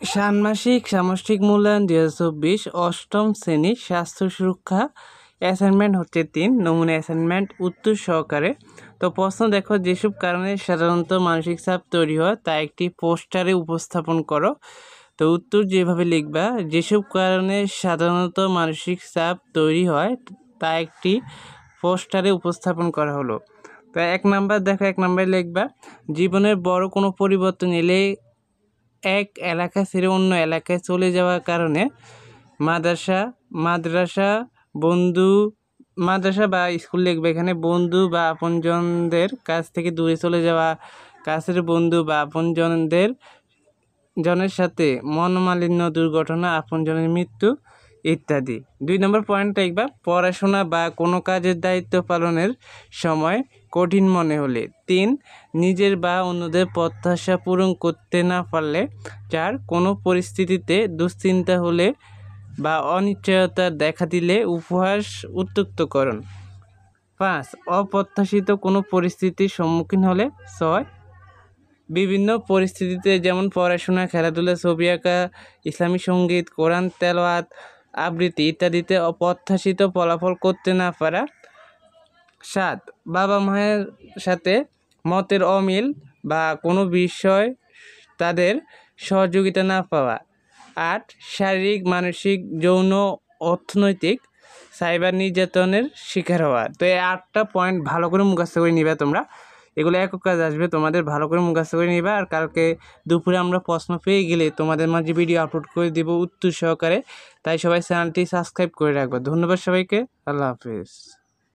ষান্মাসিক সামষ্টিক মূল্যায়ন 2024 অষ্টম শ্রেণী স্বাস্থ্য সুরক্ষা অ্যাসাইনমেন্ট হচ্ছে 3 নমুনা অ্যাসাইনমেন্ট উত্তর সহকারে। তো প্রশ্ন দেখো, যেসব কারণে সাধারণত মানসিক চাপ তৈরি হয় তা একটি পোস্টারে উপস্থাপন করো। তো উত্তর যেভাবে লিখবা, যেসব কারণে সাধারণত মানসিক চাপ তৈরি হয় তা একটি পোস্টারে উপস্থাপন করা হলো। তো 1 নাম্বার দেখো, 1 নাম্বারে লিখবা জীবনের বড় কোনো পরিবর্তন এলে এক এলাকা ছেড়ে অন্য এলাকায় চলে যাওয়ার কারণে মাদ্রাসা বা স্কুল লিখবে এখানে, বন্ধু বা আপনজনদের কাছ থেকে দূরে চলে যাওয়া, কাছের বন্ধু বা জনের সাথে মনোমালিন্য, দুর্ঘটনা, আপনজনের মৃত্যু ইত্যাদি। 2 নম্বর পয়েন্ট লিখবা পড়াশোনা বা কোনো কাজের দায়িত্ব পালনের সময় কঠিন মনে হলে। 3 নিজের বা অন্যদের প্রত্যাশা পূরণ করতে না পারলে। 4 কোনো পরিস্থিতিতে দুশ্চিন্তা হলে বা অনিশ্চয়তা দেখা দিলে উপহাস উত্ত্যক্তকরণ। 5 অপ্রত্যাশিত কোনো পরিস্থিতির সম্মুখীন হলে। 6 বিভিন্ন পরিস্থিতিতে যেমন পড়াশোনা, খেলাধুলা, ছবি আঁকা, ইসলামী সঙ্গীত, কোরআন তেলাওয়াত, আবৃত্তি ইত্যাদিতে অপ্রত্যাশিত ফলাফল করতে না পারা। 7 বাবা মায়ের সাথে মতের অমিল বা কোনো বিষয় তাদের সহযোগিতা না পাওয়া। 8 শারীরিক, মানসিক, যৌন, অর্থনৈতিক, সাইবার নির্যাতনের শিকার হওয়া। তো এই 8টা পয়েন্ট ভালো করে মুখস্থ করে নিবা তোমরা। এগুলো একক কাজ আসবে, তোমাদের ভালো করে মুখস্থ করে নিবা। আর কালকে দুপুরে আমরা প্রশ্ন পেয়ে গেলে তোমাদের মাঝে ভিডিও আপলোড করে দেব উত্তর সহকারে। তাই সবাই চ্যানেলটি সাবস্ক্রাইব করে রাখবা। ধন্যবাদ সবাইকে, আল্লাহ হাফিজ।